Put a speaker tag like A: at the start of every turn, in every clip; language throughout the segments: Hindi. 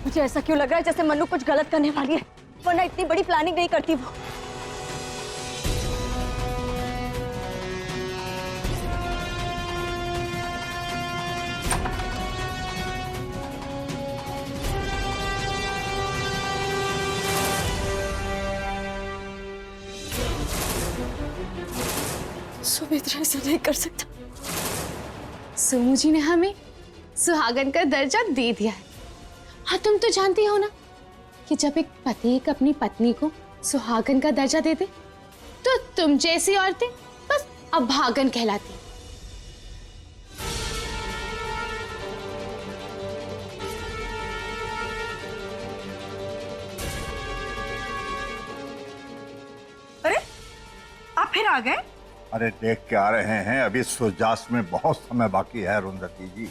A: मुझे ऐसा क्यों लग रहा है जैसे मन्नू कुछ गलत करने वाली है, वरना इतनी बड़ी प्लानिंग नहीं करती वो। सुमित्रा ऐसा नहीं कर सकता।
B: सोमू जी ने हमें सुहागन का दर्जा दे दिया है। हाँ, तुम तो जानती हो ना कि जब एक पति अपनी पत्नी को सुहागन का दर्जा दे दे तो तुम जैसी औरतें बस अभागन कहलाती।
C: अरे आप फिर आ गए?
D: अरे देख के आ रहे हैं, अभी सूर्यास्त में बहुत समय बाकी है रुंधति जी।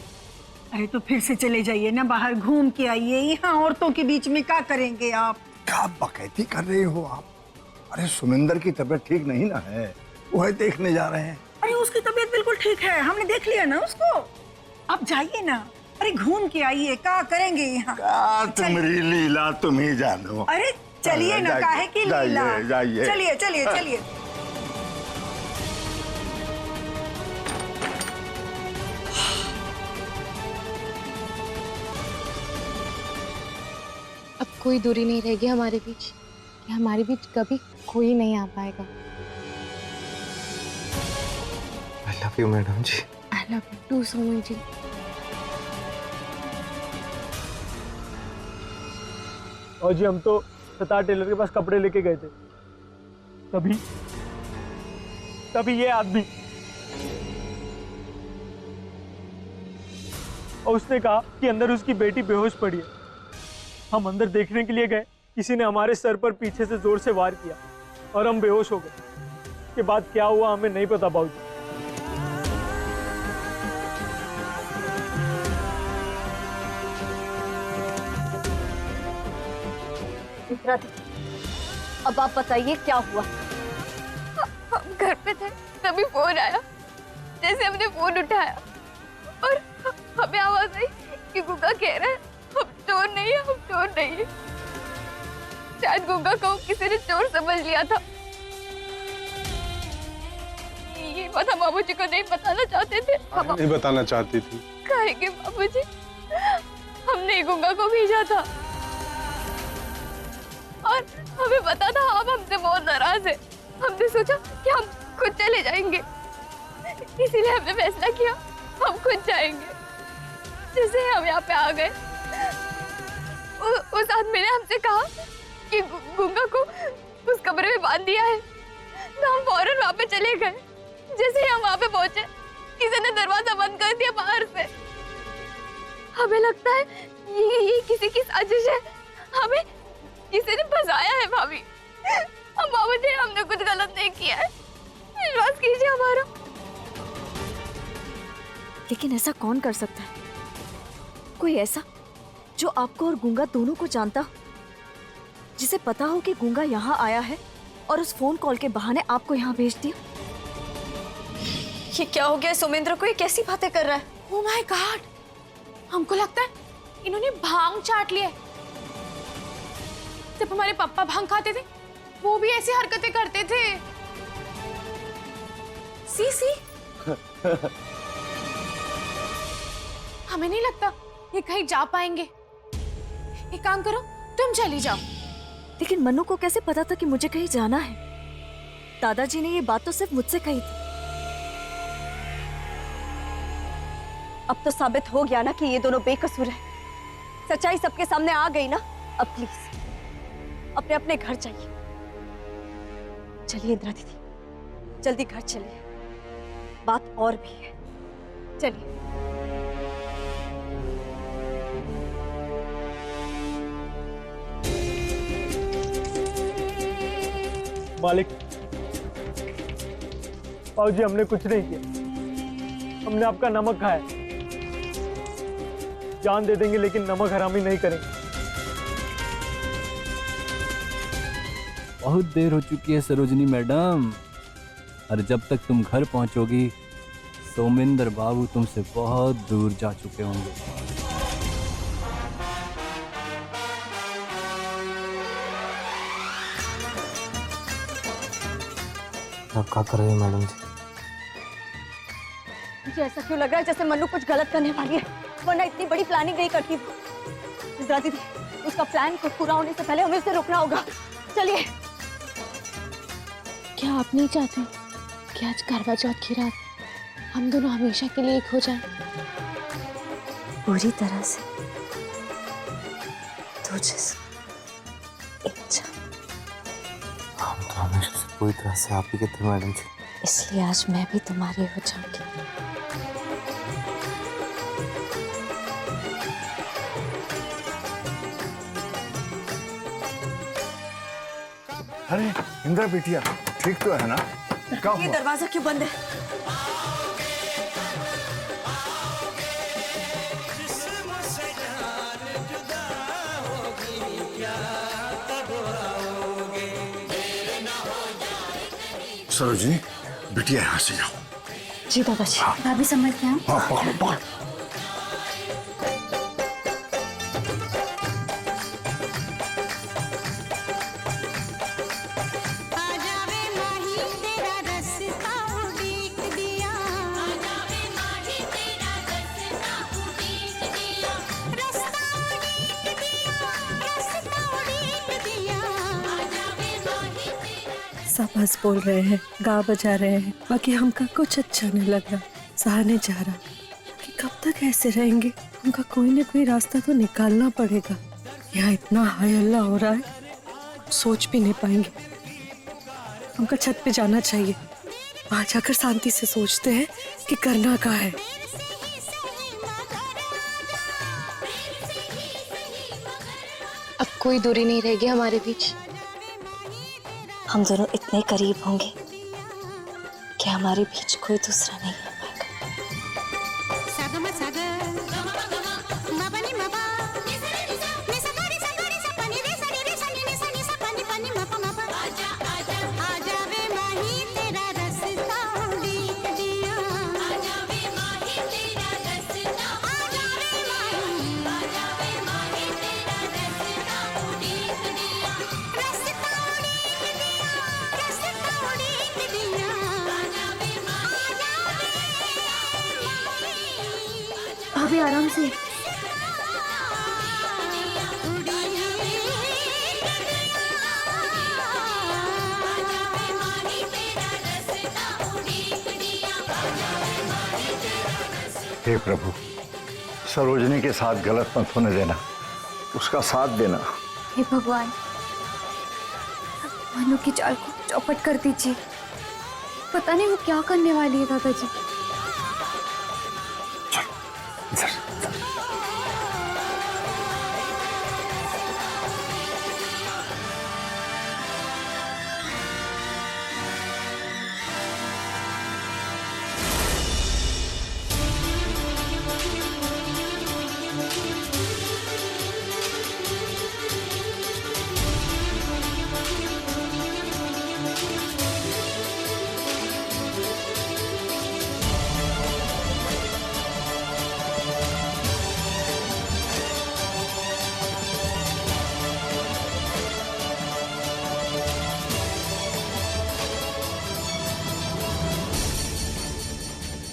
C: अरे तो फिर से चले जाइए ना, बाहर घूम के आइए। यहाँ औरतों के बीच में क्या करेंगे आप?
D: क्या बकैती कर रही हो आप? अरे सुमिंदर की तबीयत ठीक नहीं ना है, वो है देखने जा रहे हैं।
C: अरे उसकी तबीयत बिल्कुल ठीक है, हमने देख लिया ना उसको। आप जाइए ना, अरे घूम के आइए, क्या करेंगे यहाँ?
D: क्या तुम्हारी लीला तुम ही जानो।
C: अरे चलिए ना, काहे की लीला?
D: जाइए।
C: चलिए चलिए चलिए।
B: अब कोई दूरी नहीं रहेगी हमारे बीच, हमारे बीच कभी कोई नहीं आ पाएगा।
E: I love you, madam ji.
B: I love you too, Somu ji.
F: और जी हम तो सतार टेलर के पास कपड़े लेके गए थे, तभी ये आदमी, और उसने कहा कि अंदर उसकी बेटी बेहोश पड़ी है। हम अंदर देखने के लिए गए, किसी ने हमारे सर पर पीछे से जोर से वार किया और हम बेहोश हो गए। के बाद क्या हुआ हमें नहीं पता बाबूजी।
A: अब आप बताइए क्या हुआ?
B: हम घर पे थे, तभी फोन आया। जैसे हमने फोन उठाया और हमें आवाज आई कि गुंगा कह रहा है हम चोर नहीं है, हम चोर नहीं है। शायद गुंगा को किसी ने चोर समझ लिया था। ये बात हम बाबूजी को नहीं बताना चाहते थे। हम
E: नहीं बताना चाहती थी।
B: कहेंगे बाबूजी, हमने गुंगा को भेजा था और हमें पता था आप हमसे बहुत नाराज है। हमने सोचा कि हम खुद चले जाएंगे, इसीलिए हमने फैसला किया हम खुद जाएंगे। जैसे हम यहाँ पे आ गए, उस आदमी ने हमसे कहा कि गुंगा को उस कमरे में बांध दिया है, तो हम फौरन वहाँ पे चले गए। जैसे ही हम वहाँ पे पहुंचे, किसी ने दरवाजा बंद कर दिया बाहर से। हमें लगता है ये किसी की साजिश है, हमें किसी ने फंसाया है भाभी। हम बाबूजी, हमने कुछ गलत नहीं किया है, विश्वास कीजिए हमारा।
A: लेकिन ऐसा कौन कर सकता है? कोई ऐसा जो आपको और गूंगा दोनों को जानता हो, जिसे पता हो कि गूंगा यहाँ आया है और उस फोन कॉल के बहाने आपको यहाँ भेज दिया। ये क्या हो गया सुमेंद्र को? ये कैसी बातें कर रहा है?
B: ओह माय गॉड, हमको लगता है इन्होंने भांग चाट लिया है। जब हमारे पापा भांग खाते थे, वो भी ऐसी हरकतें करते थे। सी हमें नहीं लगता ये कहीं जा पाएंगे। एक काम करो, तुम चली जाओ।
A: लेकिन मन्नू को कैसे पता था कि मुझे कहीं जाना है? दादाजी ने ये बात तो सिर्फ मुझसे कही थी। अब तो साबित हो गया ना कि ये दोनों बेकसूर हैं। सच्चाई सबके सामने आ गई ना। अब प्लीज अपने अपने घर जाइए। चलिए इंदिरा दीदी, जल्दी घर चलिए, बात और भी है। चलिए।
F: मालिक, बाबूजी हमने कुछ नहीं किया, हमने आपका नमक खाया। जान दे देंगे लेकिन नमक हरामी नहीं करेंगे।
G: बहुत देर हो चुकी है सरोजनी मैडम, और जब तक तुम घर पहुंचोगी सोमेंद्र बाबू तुमसे बहुत दूर जा चुके होंगे।
E: आप क्या कर रहे हैं मैडम जी?
A: मुझे ऐसा क्यों लग रहा है जैसे मन्नू कुछ गलत करने वाली है, वरना इतनी बड़ी प्लानिंग नहीं करती वो। इंदिरा दीदी, उसका प्लान को पूरा होने से पहले हमें उसे रोकना होगा। चलिए।
B: क्या आप नहीं चाहते कि आज करवा चौथ की रात हम दोनों हमेशा के लिए एक हो जाएं?
A: पूरी तरह से तो जैसे इच्छा।
E: हम तो हमेशा से पूरी तरह से आप ही के थे मैडम जी।
A: इसलिए आज मैं भी तुम्हारी हो जाऊंगी।
D: अरे इंदिरा बिटिया, ठीक तो है ना? क्या
A: ये
D: हुआ?
A: दरवाजा क्यों बंद है?
D: सरोजिनी, बिटिया यहाँ से जाओ।
A: जी दादाजी।
B: भाभी समझ गया।
D: हाँ, पकड़ो पकड़ो।
C: सब हंस बोल रहे हैं, गा बजा रहे हैं, बाकी हमका कुछ अच्छा नहीं लग रहा, सहा नहीं जा रहा कि कब तक ऐसे रहेंगे। हमका कोई ना कोई रास्ता तो निकालना पड़ेगा। यहाँ इतना हाय अल्लाह हो रहा है, सोच भी नहीं पाएंगे। हमका छत पे जाना चाहिए, वहां जाकर शांति से सोचते हैं कि करना क्या है।
B: अब कोई दूरी नहीं रहेगी हमारे बीच।
A: हम दोनों इतने करीब होंगे कि हमारे बीच कोई दूसरा नहीं है पाएगा।
B: भाभी आराम से।
D: हे प्रभु, सरोजिनी के साथ गलत मत होने देना, उसका साथ देना।
B: हे भगवान, मनु की चाल को चौपट कर दीजिए। पता नहीं वो क्या करने वाली है दादाजी।
D: इधर।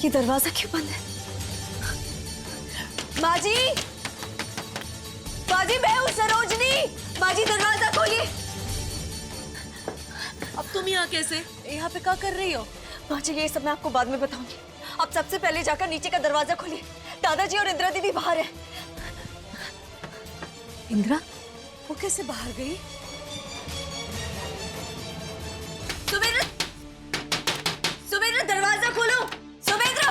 A: ये दरवाजा क्यों बंद है? माँ जी, मैं हूँ सरोजनी। माँ जी, दरवाजा खोलिए।
H: अब तुम यहाँ कैसे? यहाँ पे क्या कर रही हो?
A: माँ जी, ये सब मैं आपको बाद में बताऊंगी। अब सबसे पहले जाकर नीचे का दरवाजा खोलिए। दादाजी और इंदिरा दीदी बाहर है।
H: इंदिरा, वो कैसे बाहर गई?
A: सुमित्रा, दरवाजा खोलो। सुमित्रा!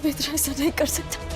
H: सुमित्रा ऐसा नहीं कर सकता।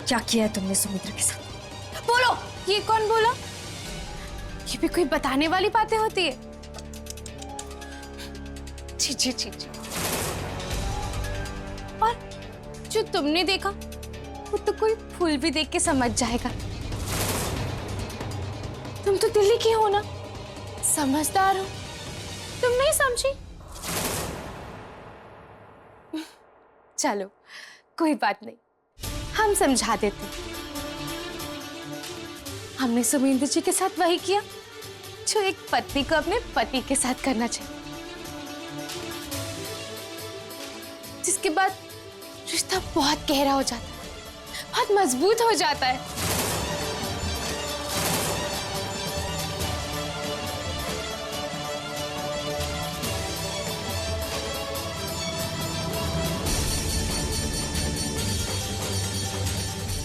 A: क्या किया है तुमने सुमित्रा के साथ?
B: बोलो, ये कौन बोला? ये भी कोई बताने वाली बातें होती है? छी छी छी छी। और जो तुमने देखा वो तो कोई फूल भी देख के समझ जाएगा। तुम तो दिल्ली की हो ना, समझदार हो, तुम नहीं समझी? चलो कोई बात नहीं, हम समझा देते। हमने सुमिंदर जी के साथ वही किया जो एक पत्नी को अपने पति के साथ करना चाहिए, जिसके बाद रिश्ता बहुत गहरा हो जाता है, बहुत मजबूत हो जाता है।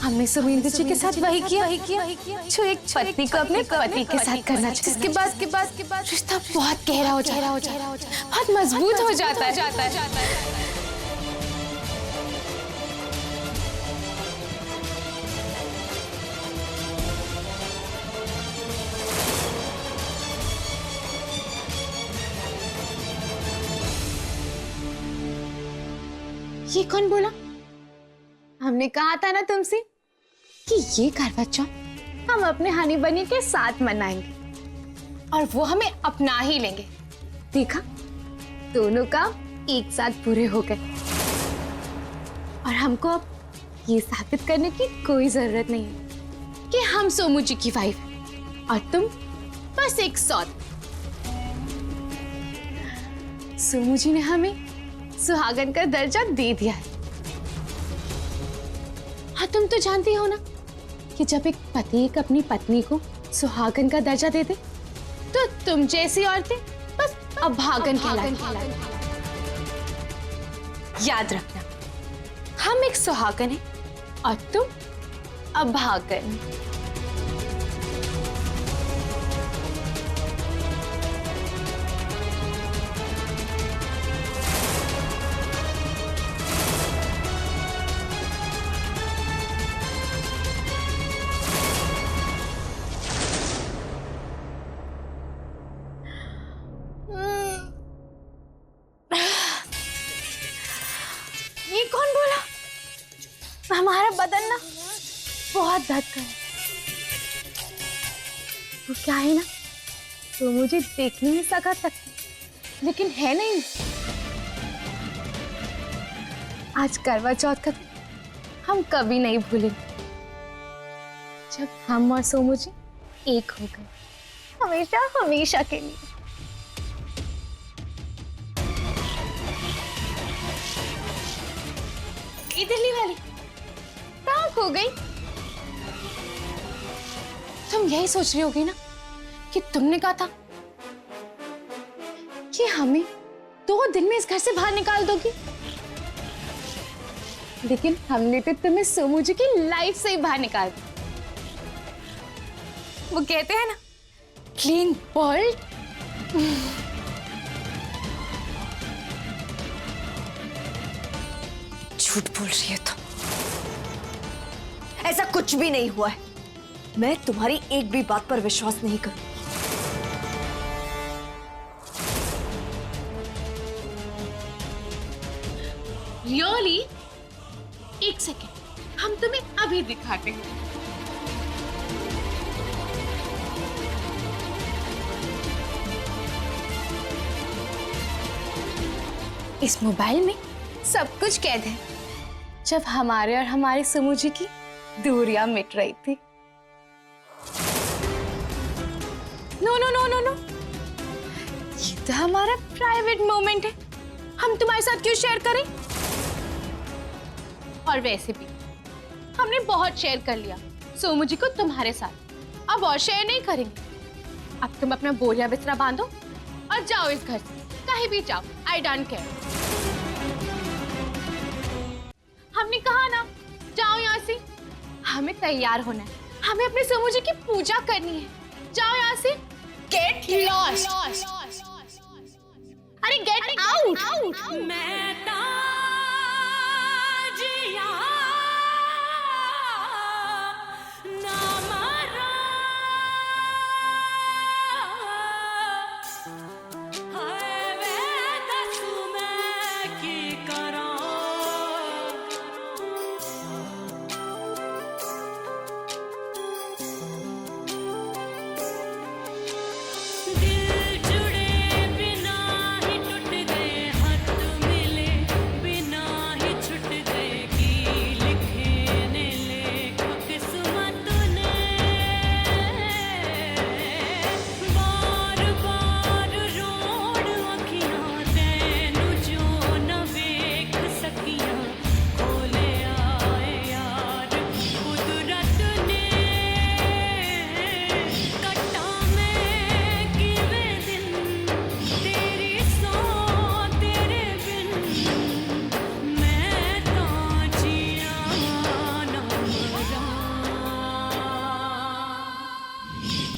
B: हमने सुमिंदर जी के साथ वही किया जो एक पत्नी को अपने पति के साथ करना चाहिए, जिसके बाद रिश्ता बहुत गहरा हो जाता है, बहुत मजबूत हो जाता है। ये कौन बोला? हमने कहा था ना तुमसे कि ये करवा चौथ हम अपने हनी बनी के साथ मनाएंगे और वो हमें अपना ही लेंगे। देखा, दोनों काम एक साथ पूरे हो गए और हमको अब ये साबित करने की कोई जरूरत नहीं है कि हम सोमू जी की वाइफ हैं और तुम बस एक सौत। सोमू जी ने हमें सुहागन का दर्जा दे दिया है। हाँ, तुम तो जानती हो ना कि जब एक पति एक अपनी पत्नी को सुहागन का दर्जा दे दे तो तुम जैसी औरतें बस अभागन कहलाती। याद रखना, हम एक सुहागन हैं और तुम अभागन। ये कौन बोला? हमारा बदन ना बहुत दर्द कर रहा है। वो क्या है ना, तो मुझे देखने में सखत लगता है लेकिन है नहीं। आज करवा चौथ का हम कभी नहीं भूलेंगे जब हम और सोमू जी एक हो गए, हमेशा हमेशा के लिए। ये दिल्ली वाली कहाँ खो गई? तुम यही सोच रही होगी ना कि तुमने कहा था कि हमें 2 दिन में इस घर से बाहर निकाल दोगी, लेकिन हमने तो तुम्हें सोमू जी की लाइफ से ही बाहर निकाल दिया। वो कहते हैं ना, क्लीन बोल्ड।
A: झूठ बोल रही है तुम। ऐसा कुछ भी नहीं हुआ है। मैं तुम्हारी एक भी बात पर विश्वास नहीं करूंगी।
B: रियली? एक सेकेंड, हम तुम्हें अभी दिखाते हैं। इस मोबाइल में सब कुछ कैद है, जब हमारे और हमारे समूह जी की दूरियां मिट रही थी। No no no no no, ये तो हमारा प्राइवेट मोमेंट है, हम तुम्हारे साथ क्यों शेयर करें? और वैसे भी हमने बहुत शेयर कर लिया सोमू जी को तुम्हारे साथ, अब और शेयर नहीं करेंगे। अब तुम अपना बोरिया बिस्तरा बांधो और जाओ इस घर से, कहीं भी जाओ, आई डोंट केयर। हमने कहा ना, जाओ यहाँ से। हमें तैयार होना है, हमें अपने सोमू जी की पूजा करनी है। जाओ यहाँ से, गेट लॉस्ट। अरे गेट आउट।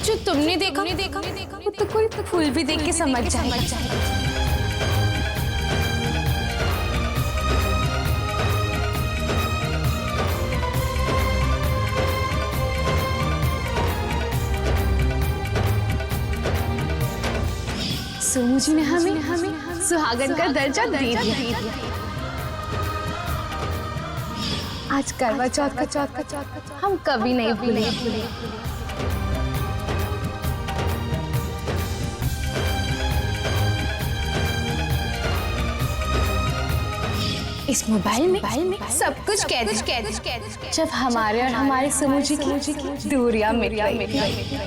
B: जो तुमने देखा वो तो कोई फूल भी देख के समझ जाएगा। सोमू जी ने हमें सुहागन का दर्जा दे दिया। आज करवा चौथ का हम कभी नहीं भूलेंगे। इस मोबाइल में सब कुछ कैद, जब हमारे और हमारे समूह जी की दूरियां मिट रही थी।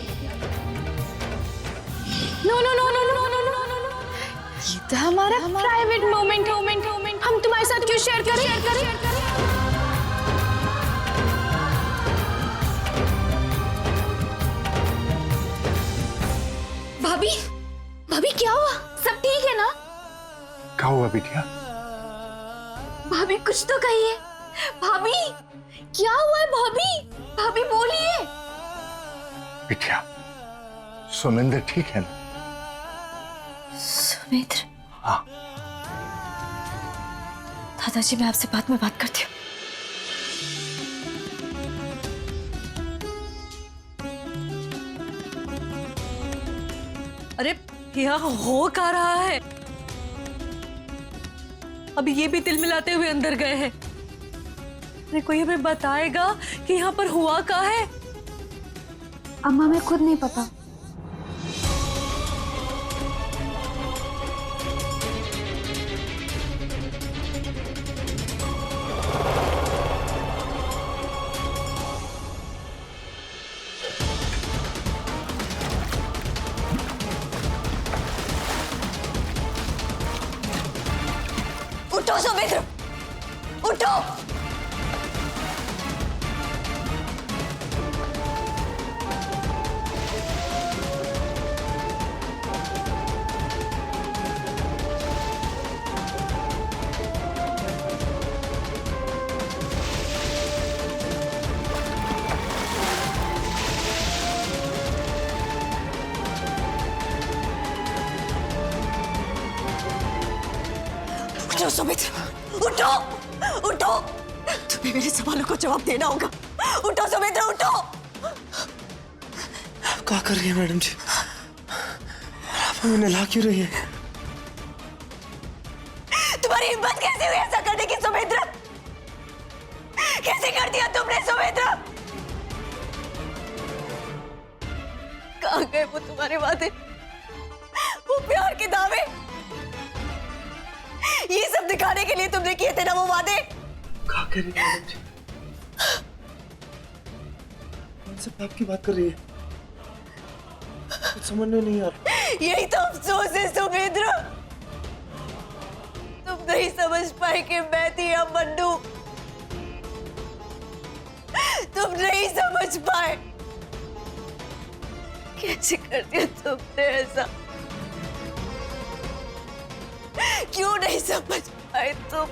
B: No no no no no no no, ये तो हमारा प्राइवेट मोमेंट, हम तुम्हारे साथ क्यों शेयर करें? भाभी क्या हुआ? सब ठीक है ना?
D: क्या हुआ बिटिया?
B: भाभी कुछ तो कहिए। भाभी क्या हुआ है? भाभी बोलिए।
D: बिटिया सोमेंद्र ठीक है ना?
A: सुमित्र?
D: हाँ।
A: दादाजी मैं आपसे बाद में बात करती हूँ।
H: अरे यहाँ हो क्या रहा है? अभी ये भी तिल मिलाते हुए अंदर गए हैं। अरे कोई हमें बताएगा कि यहाँ पर हुआ क्या है?
B: अम्मा मैं खुद नहीं पता।
A: उठो सुमित्र, उठो। उठो सुमित्र, उठो। तुम्हें मेरे सवालों को जवाब देना होगा। उठो सुमित्र, उठो।
E: आप क्या कर रही है मैडम जी? आप हमें नला क्यों रही है?
A: तुम्हारी हिम्मत कैसे हुई ऐसा करने की सुमित्र? कैसे कर दिया तुमने सुमित्र? कहाँ गए वो तुम्हारे वादे, वो प्यार के दावे? ये तुमने किए थे ना वो वादे।
E: क्या कह रही है मैडम जी? कौन से पाप की बात कर रही है? कुछ समझ में नहीं आ रहा।
A: यही तो अफसोस है सुमेंद्र, तुम नहीं समझ पाए कि मैं थी या मन्नू। तुम नहीं समझ पाए। कैसे कर दिया तुमने ऐसा? क्यों नहीं समझ पाए तुम?